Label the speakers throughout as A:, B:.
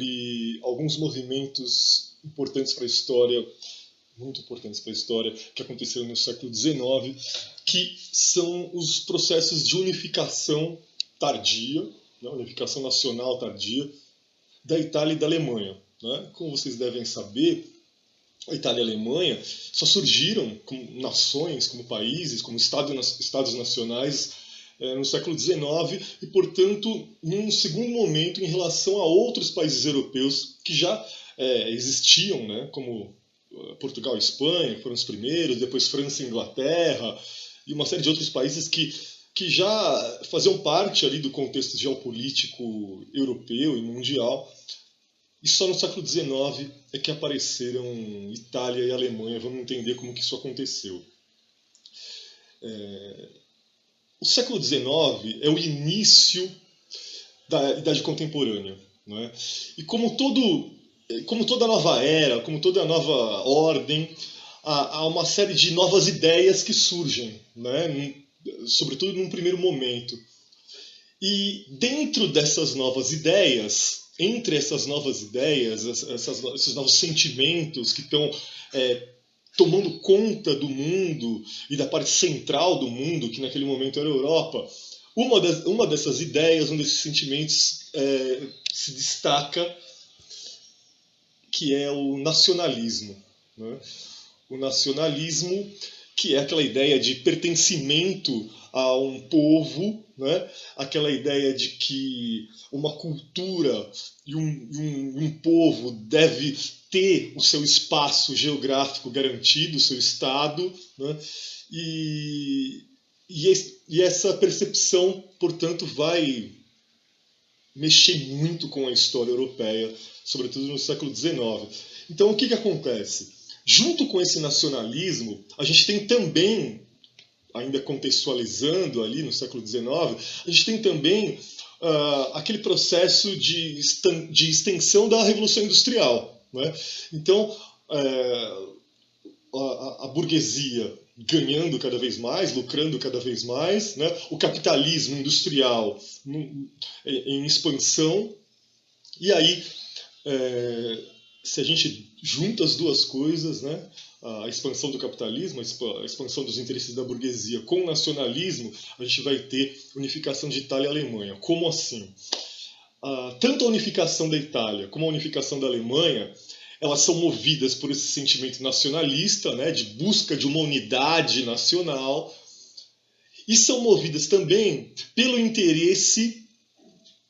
A: sobre alguns movimentos importantes para a história, muito importantes para a história, que aconteceram no século XIX, que são os processos de unificação tardia, né, unificação nacional tardia, da Itália e da Alemanha. Né? Como vocês devem saber, a Itália e a Alemanha só surgiram como nações, como países, como estados nacionais no século XIX e, portanto, num segundo momento em relação a outros países europeus que já existiam, né, como Portugal e Espanha, que foram os primeiros, depois França e Inglaterra, e uma série de outros países que já faziam parte ali do contexto geopolítico europeu e mundial. E só no século XIX é que apareceram Itália e Alemanha. Vamos entender como que isso aconteceu. O século XIX é o início da Idade Contemporânea. Não é? E como toda nova era, como toda nova ordem, há uma série de novas ideias que surgem, né? Sobretudo num primeiro momento. E dentro dessas novas ideias, entre essas novas ideias, esses novos sentimentos que estão tomando conta do mundo e da parte central do mundo, que naquele momento era a Europa, uma dessas ideias, um desses sentimentos se destaca, que é o nacionalismo. Né? O nacionalismo, que é aquela ideia de pertencimento a um povo, né? Aquela ideia de que uma cultura e um povo deve ter o seu espaço geográfico garantido, o seu estado, né? E essa percepção, portanto, vai mexer muito com a história europeia, sobretudo no século XIX. Então, o que acontece? Junto com esse nacionalismo, a gente tem também, ainda contextualizando ali no século XIX, a gente tem também aquele processo de extensão da Revolução Industrial. Né? Então, a burguesia ganhando cada vez mais, lucrando cada vez mais, né? O capitalismo industrial em expansão, e aí, se a gente junta as duas coisas, né? A expansão do capitalismo, a expansão dos interesses da burguesia com o nacionalismo, a gente vai ter unificação de Itália e Alemanha. Como assim? Tanto a unificação da Itália como a unificação da Alemanha, elas são movidas por esse sentimento nacionalista, né, de busca de uma unidade nacional, e são movidas também pelo interesse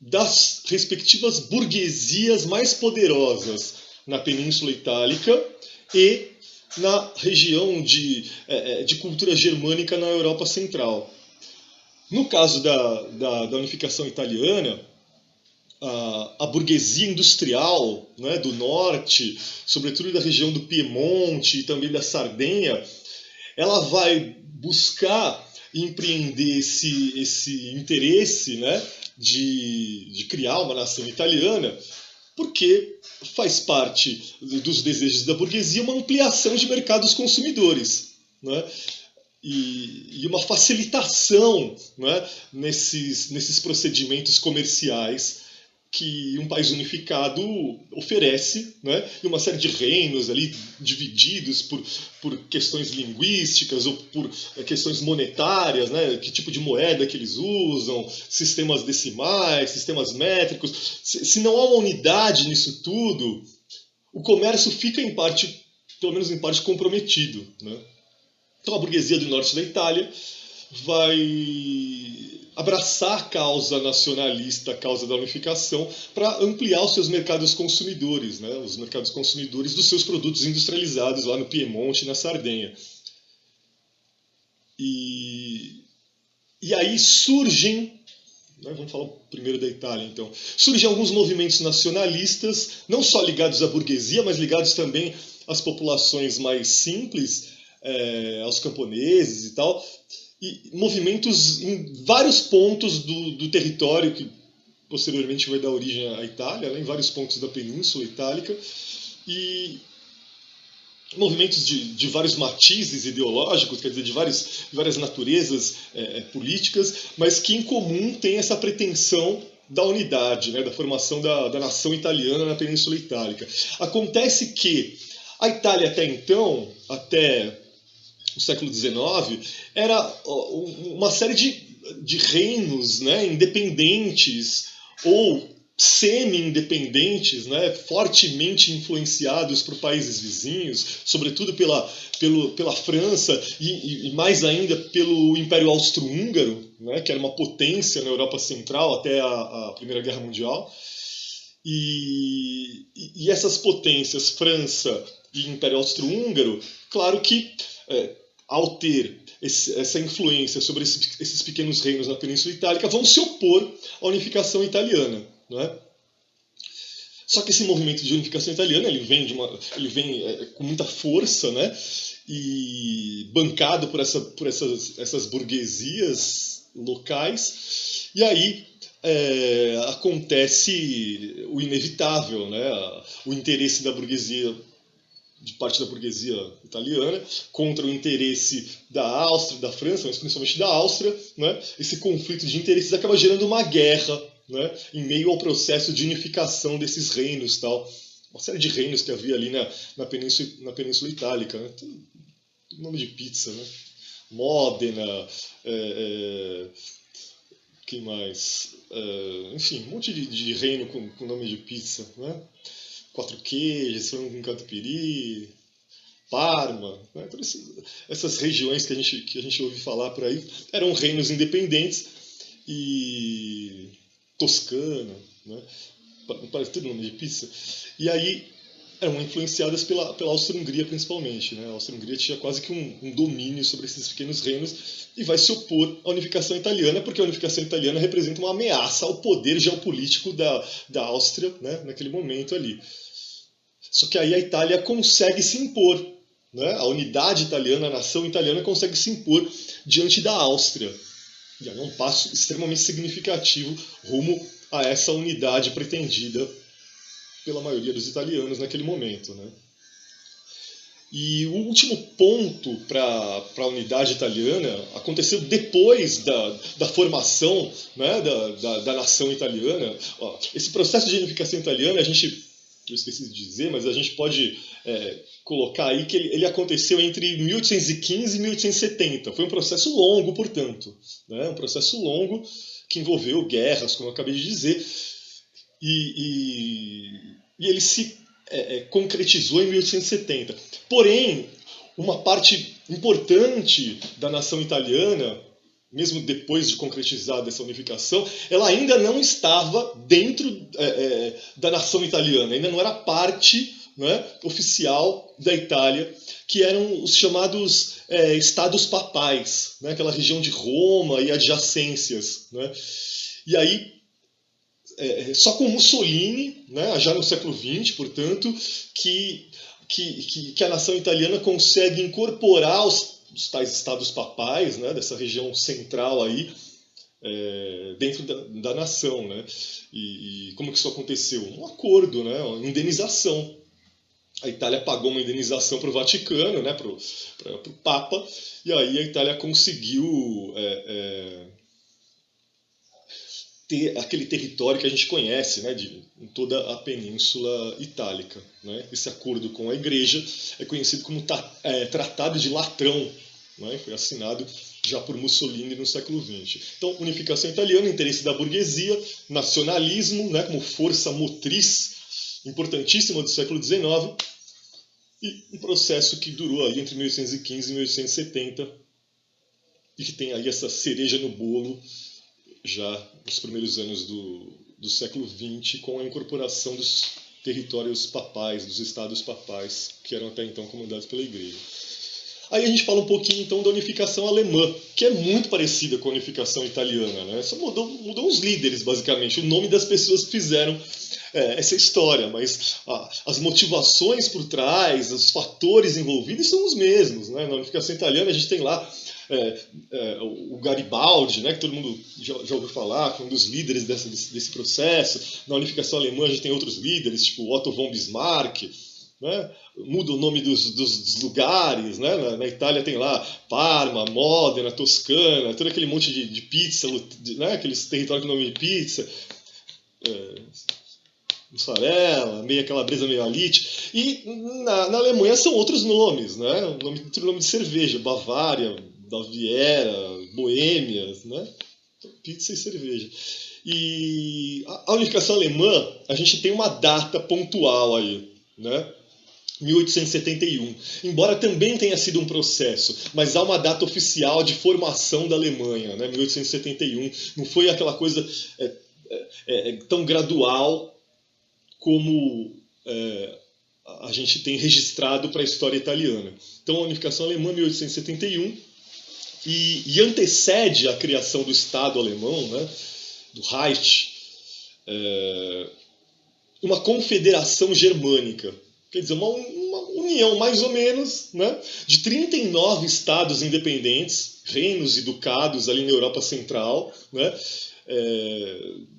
A: das respectivas burguesias mais poderosas na Península Itálica e na região de cultura germânica na Europa Central. No caso da unificação italiana, a burguesia industrial, né, do norte, sobretudo da região do Piemonte e também da Sardenha, ela vai buscar empreender esse interesse, né, de criar uma nação italiana, porque faz parte dos desejos da burguesia uma ampliação de mercados consumidores, né? E uma facilitação, né, nesses procedimentos comerciais que um país unificado oferece, né? E uma série de reinos ali divididos por questões linguísticas ou por questões monetárias, né? Que tipo de moeda que eles usam, sistemas decimais, sistemas métricos. Se não há uma unidade nisso tudo, o comércio fica em parte, pelo menos em parte, comprometido, né? Então a burguesia do norte da Itália vai abraçar a causa nacionalista, a causa da unificação, para ampliar os seus mercados consumidores, né? Os mercados consumidores dos seus produtos industrializados lá no Piemonte e na Sardenha. E aí surgem, né, vamos falar primeiro da Itália então, surgem alguns movimentos nacionalistas, não só ligados à burguesia, mas ligados também às populações mais simples, aos camponeses e tal, e movimentos em vários pontos do território que posteriormente vai dar origem à Itália, né, em vários pontos da Península Itálica, e movimentos de vários matizes ideológicos, quer dizer, de várias naturezas políticas, mas que em comum têm essa pretensão da unidade, né, da formação da nação italiana na Península Itálica. Acontece que a Itália até então, até o século XIX, era uma série de reinos, né, independentes ou semi-independentes, né, fortemente influenciados por países vizinhos, sobretudo pela França e mais ainda pelo Império Austro-Húngaro, né, que era uma potência na Europa Central até a Primeira Guerra Mundial. E essas potências, França e Império Austro-Húngaro, claro que ao ter essa influência sobre esses pequenos reinos na Península Itálica, vão se opor à unificação italiana. Não é? Só que esse movimento de unificação italiana ele vem com muita força, né? E bancado por essas burguesias locais, e aí acontece o inevitável, né? O interesse da burguesia, de parte da burguesia italiana, contra o interesse da Áustria, da França, mas principalmente da Áustria, né? Esse conflito de interesses acaba gerando uma guerra, né? Em meio ao processo de unificação desses reinos, tal. Uma série de reinos que havia ali na Península Itálica. Né? Tem nome de pizza, né? Módena, que mais? Enfim, um monte de reino com nome de pizza, né? Quatro queijos, frango com catupiry, Parma, né? Todas essas regiões que a gente ouve falar por aí eram reinos independentes, e Toscana, né? Parece tudo nome de pizza. E aí eram influenciadas pela Áustria-Hungria principalmente. Né? A Áustria-Hungria tinha quase que um domínio sobre esses pequenos reinos e vai se opor à unificação italiana, porque a unificação italiana representa uma ameaça ao poder geopolítico da Áustria, né? Naquele momento ali. Só que aí a Itália consegue se impor, né? A unidade italiana, a nação italiana consegue se impor diante da Áustria. E aí é um passo extremamente significativo rumo a essa unidade pretendida pela maioria dos italianos naquele momento. Né? E o último ponto para a unidade italiana aconteceu depois da formação, né, da nação italiana. Ó, esse processo de unificação italiana, eu esqueci de dizer, mas a gente pode colocar aí que ele aconteceu entre 1815 e 1870. Foi um processo longo, portanto. Né? Um processo longo que envolveu guerras, como eu acabei de dizer. E ele se concretizou em 1870. Porém, uma parte importante da nação italiana, mesmo depois de concretizada essa unificação, ela ainda não estava dentro da nação italiana, ainda não era parte, né, oficial da Itália, que eram os chamados estados papais, né, aquela região de Roma e adjacências. Né? E aí, só com Mussolini, né, já no século XX, portanto, que a nação italiana consegue incorporar os tais estados papais, né, dessa região central aí, dentro da nação. Né? E como que isso aconteceu? Um acordo, né, uma indenização. A Itália pagou uma indenização para o Vaticano, né, para o Papa, e aí a Itália conseguiu ter aquele território que a gente conhece, né, em toda a Península Itálica. Né? Esse acordo com a Igreja é conhecido como Tratado de Latrão, né? Foi assinado já por Mussolini no século XX. Então, unificação italiana, interesse da burguesia, nacionalismo, né, como força motriz importantíssima do século XIX, e um processo que durou aí entre 1815 e 1870, e que tem aí essa cereja no bolo já nos primeiros anos do século XX, com a incorporação dos territórios papais, dos estados papais, que eram até então comandados pela Igreja. Aí a gente fala um pouquinho então da unificação alemã, que é muito parecida com a unificação italiana, né? Só mudou os líderes, basicamente, o nome das pessoas que fizeram essa história, mas as motivações por trás, os fatores envolvidos são os mesmos. Né? Na unificação italiana a gente tem lá o Garibaldi, né, que todo mundo já ouviu falar, que é um dos líderes desse processo. Na unificação alemã a gente tem outros líderes, tipo Otto von Bismarck. Né? Muda o nome dos lugares. Né? Na Itália tem lá Parma, Módena, Toscana, todo aquele monte de pizza, né? Aqueles territórios com nome de pizza. mussarela, meia calabresa, meio alite. E na Alemanha são outros nomes, né? Outro nome de cerveja, Bavária, Baviera, Boêmias, né? Pizza e cerveja. E a unificação alemã, a gente tem uma data pontual aí, né? 1871. Embora também tenha sido um processo, mas há uma data oficial de formação da Alemanha, né? 1871. Não foi aquela coisa tão gradual como a gente tem registrado para a história italiana. Então, a unificação alemã, 1871, e antecede a criação do Estado alemão, né, do Reich, uma confederação germânica. Quer dizer, uma união, mais ou menos, né, de 39 estados independentes, reinos e ducados ali na Europa Central, né,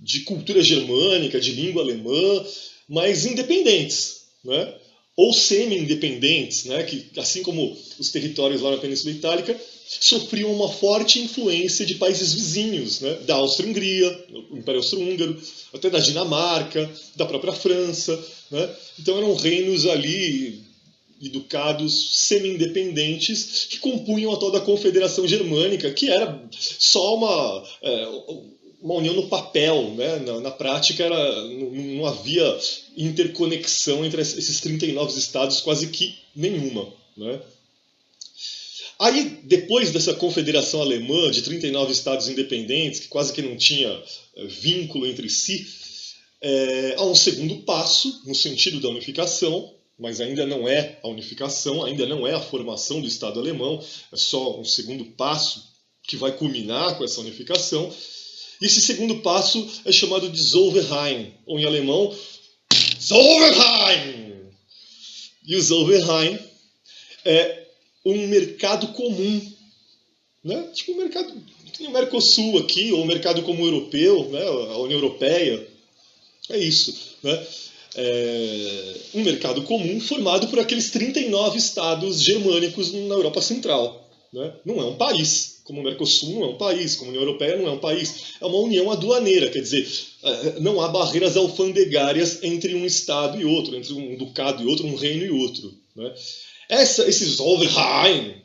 A: de cultura germânica, de língua alemã, mas independentes, né? Ou semi-independentes, né? Que, assim como os territórios lá na Península Itálica, sofriam uma forte influência de países vizinhos, né? Da Áustria-Hungria, o Império Austro-Húngaro, até da Dinamarca, da própria França, né? Então eram reinos ali e ducados semi-independentes que compunham a tal da Confederação Germânica, que era só uma união no papel, né? Na prática não havia interconexão entre esses 39 estados, quase que nenhuma, né? Aí, depois dessa confederação alemã de 39 estados independentes, que quase que não tinha vínculo entre si, há um segundo passo no sentido da unificação, mas ainda não é a unificação, ainda não é a formação do Estado alemão, é só um segundo passo que vai culminar com essa unificação. Esse segundo passo é chamado de Zollverein, ou em alemão, Zollverein! E o Zollverein é um mercado comum, né? Tipo um mercado, o Mercosul aqui, ou o mercado comum europeu, né? A União Europeia, é isso, né? Um mercado comum formado por aqueles 39 estados germânicos na Europa Central, né? Não é um país. Como o Mercosul não é um país, como a União Europeia não é um país. É uma união aduaneira, quer dizer, não há barreiras alfandegárias entre um Estado e outro, entre um ducado e outro, um reino e outro, né? Esse Zollverein,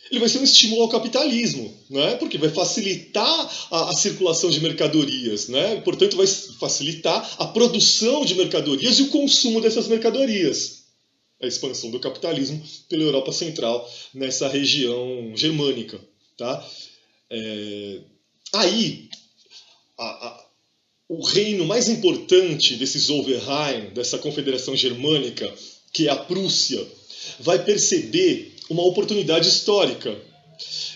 A: ele vai ser um estímulo ao capitalismo, né? Porque vai facilitar a circulação de mercadorias, né? Portanto, vai facilitar a produção de mercadorias e o consumo dessas mercadorias. A expansão do capitalismo pela Europa Central, nessa região germânica. Tá? Aí, o reino mais importante desse Zollverein, dessa confederação germânica, que é a Prússia, vai perceber uma oportunidade histórica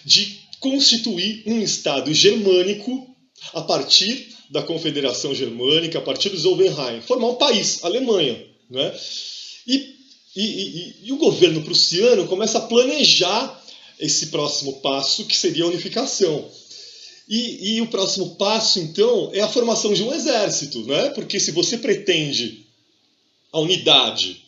A: de constituir um Estado germânico a partir da confederação germânica, a partir do Zollverein, formar um país, a Alemanha, né? E o governo prussiano começa a planejar esse próximo passo, que seria a unificação. E o próximo passo, então, é a formação de um exército, né? Porque se você pretende a unidade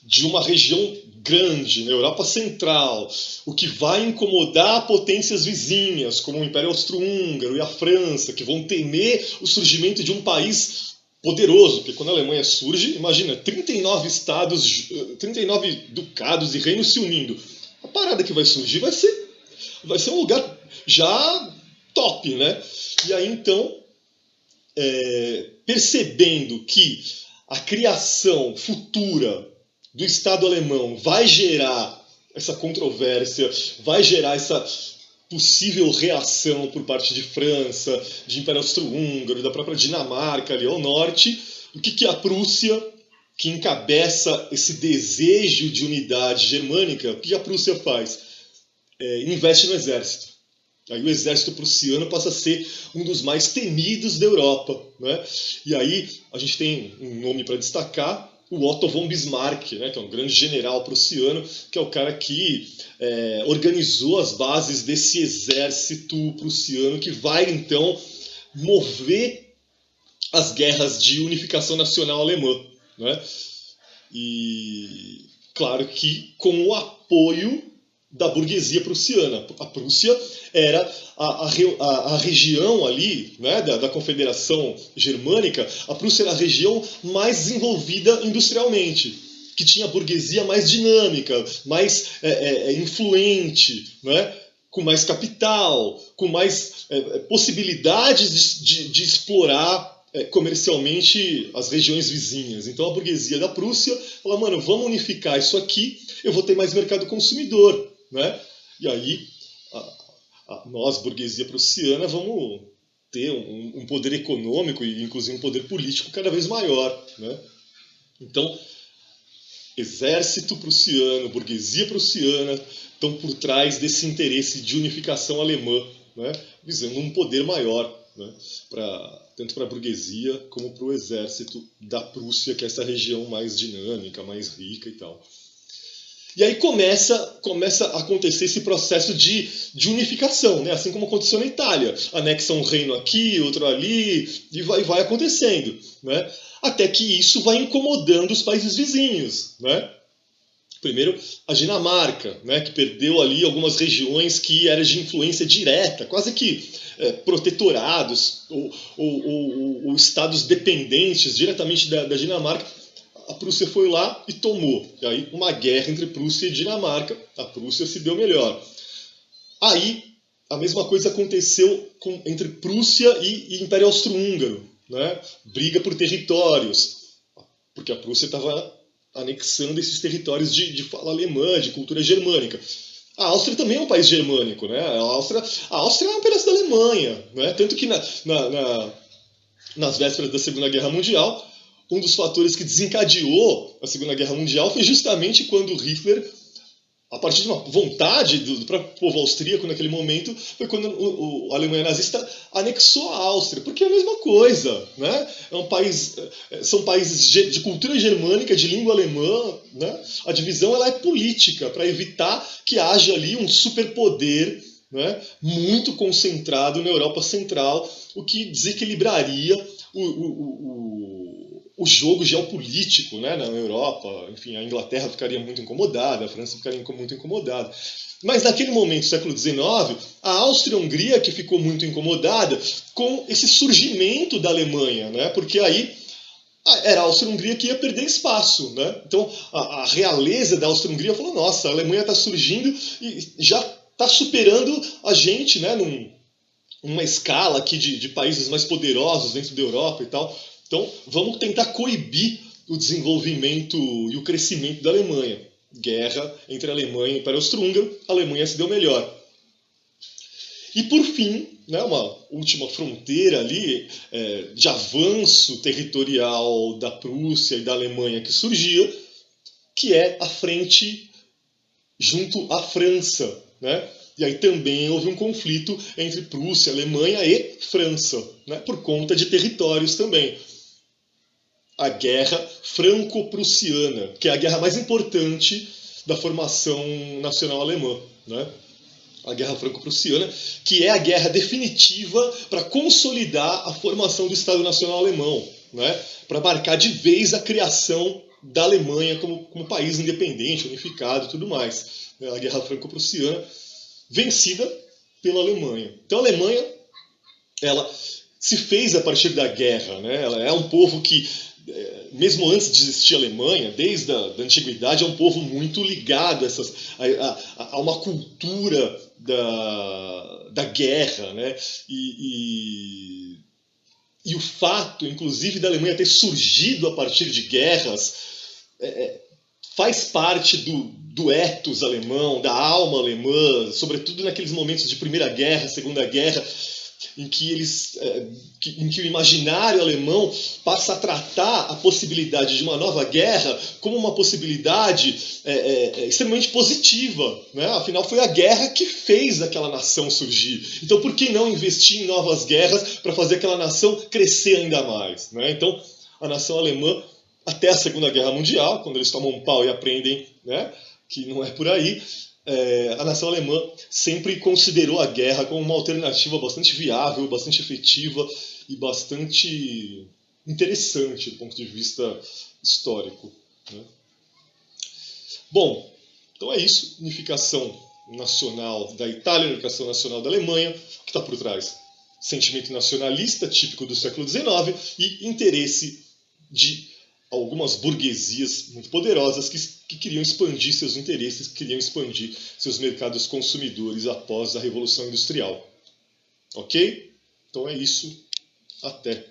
A: de uma região grande, na Europa Central, o que vai incomodar potências vizinhas, como o Império Austro-Húngaro e a França, que vão temer o surgimento de um país poderoso, porque quando a Alemanha surge, imagina, 39 estados, 39 ducados e reinos se unindo. A parada que vai surgir vai ser um lugar já top, né? E aí, então, percebendo que a criação futura do Estado alemão vai gerar essa controvérsia, vai gerar essa possível reação por parte de França, de Império Austro-Húngaro, da própria Dinamarca ali ao norte, o que a Prússia, que encabeça esse desejo de unidade germânica, o que a Prússia faz? Investe no exército. Aí o exército prussiano passa a ser um dos mais temidos da Europa, né? E aí a gente tem um nome para destacar, o Otto von Bismarck, né, que é um grande general prussiano, que é o cara que organizou as bases desse exército prussiano que vai, então, mover as guerras de unificação nacional alemã, né? E claro que com o apoio da burguesia prussiana. A Prússia era a região ali, né, da Confederação Germânica, a Prússia era a região mais desenvolvida industrialmente, que tinha a burguesia mais dinâmica, mais influente, né, com mais capital, com mais possibilidades de explorar comercialmente as regiões vizinhas. Então a burguesia da Prússia fala, mano, vamos unificar isso aqui, eu vou ter mais mercado consumidor, né? E aí nós, burguesia prussiana, vamos ter um poder econômico e inclusive um poder político cada vez maior, né? Então, exército prussiano, burguesia prussiana estão por trás desse interesse de unificação alemã, né? Visando um poder maior, né? Tanto para a burguesia como para o exército da Prússia, que é essa região mais dinâmica, mais rica e tal. E aí começa a acontecer esse processo de unificação, né? Assim como aconteceu na Itália. Anexa um reino aqui, outro ali, e vai acontecendo, né? Até que isso vai incomodando os países vizinhos, né? Primeiro, a Dinamarca, né, que perdeu ali algumas regiões que eram de influência direta, quase que protetorados ou estados dependentes diretamente da Dinamarca. A Prússia foi lá e tomou. E aí, uma guerra entre Prússia e Dinamarca, a Prússia se deu melhor. Aí, a mesma coisa aconteceu entre Prússia e Império Austro-Húngaro, né? Briga por territórios, porque a Prússia estava anexando esses territórios de fala alemã, de cultura germânica. A Áustria também é um país germânico, né? A Áustria é um pedaço da Alemanha, né? Tanto que nas vésperas da Segunda Guerra Mundial, um dos fatores que desencadeou a Segunda Guerra Mundial foi justamente quando Hitler, a partir de uma vontade do próprio povo austríaco naquele momento, foi quando a Alemanha nazista anexou a Áustria, porque é a mesma coisa, né? São países de cultura germânica, de língua alemã, né? A divisão ela é política, para evitar que haja ali um superpoder, né, muito concentrado na Europa Central, o que desequilibraria o jogo geopolítico, né, na Europa. Enfim, a Inglaterra ficaria muito incomodada, a França ficaria muito incomodada. Mas naquele momento, século XIX, a Áustria-Hungria que ficou muito incomodada com esse surgimento da Alemanha, né, porque aí era a Áustria-Hungria que ia perder espaço, né? Então a realeza da Áustria-Hungria falou, nossa, a Alemanha está surgindo e já está superando a gente, né, numa escala aqui de países mais poderosos dentro da Europa e tal. Então, vamos tentar coibir o desenvolvimento e o crescimento da Alemanha. Guerra entre a Alemanha e o Império Austro-Húngaro, a Alemanha se deu melhor. E, por fim, né, uma última fronteira ali de avanço territorial da Prússia e da Alemanha que surgia, que é a frente junto à França, né? E aí também houve um conflito entre Prússia, Alemanha e França, né, por conta de territórios também. A Guerra Franco-Prussiana, que é a guerra mais importante da formação nacional alemã, né? A Guerra Franco-Prussiana, que é a guerra definitiva para consolidar a formação do Estado Nacional Alemão, né? Para marcar de vez a criação da Alemanha como país independente, unificado e tudo mais. A Guerra Franco-Prussiana, vencida pela Alemanha. Então a Alemanha, ela se fez a partir da guerra, né? Ela é um povo que, mesmo antes de existir a Alemanha, desde a antiguidade, é um povo muito ligado a uma cultura da guerra, né? E o fato, inclusive, da Alemanha ter surgido a partir de guerras faz parte do ethos alemão, da alma alemã, sobretudo naqueles momentos de Primeira Guerra, Segunda Guerra, em que o imaginário alemão passa a tratar a possibilidade de uma nova guerra como uma possibilidade extremamente positiva, né? Afinal, foi a guerra que fez aquela nação surgir. Então, por que não investir em novas guerras para fazer aquela nação crescer ainda mais, né? Então, a nação alemã, até a Segunda Guerra Mundial, quando eles tomam um pau e aprendem, né, que não é por aí, a nação alemã sempre considerou a guerra como uma alternativa bastante viável, bastante efetiva e bastante interessante do ponto de vista histórico, né? Bom, então é isso. Unificação nacional da Itália, unificação nacional da Alemanha. O que está por trás? Sentimento nacionalista, típico do século XIX, e interesse de algumas burguesias muito poderosas que queriam expandir seus interesses, queriam expandir seus mercados consumidores após a Revolução Industrial. Ok? Então é isso. Até.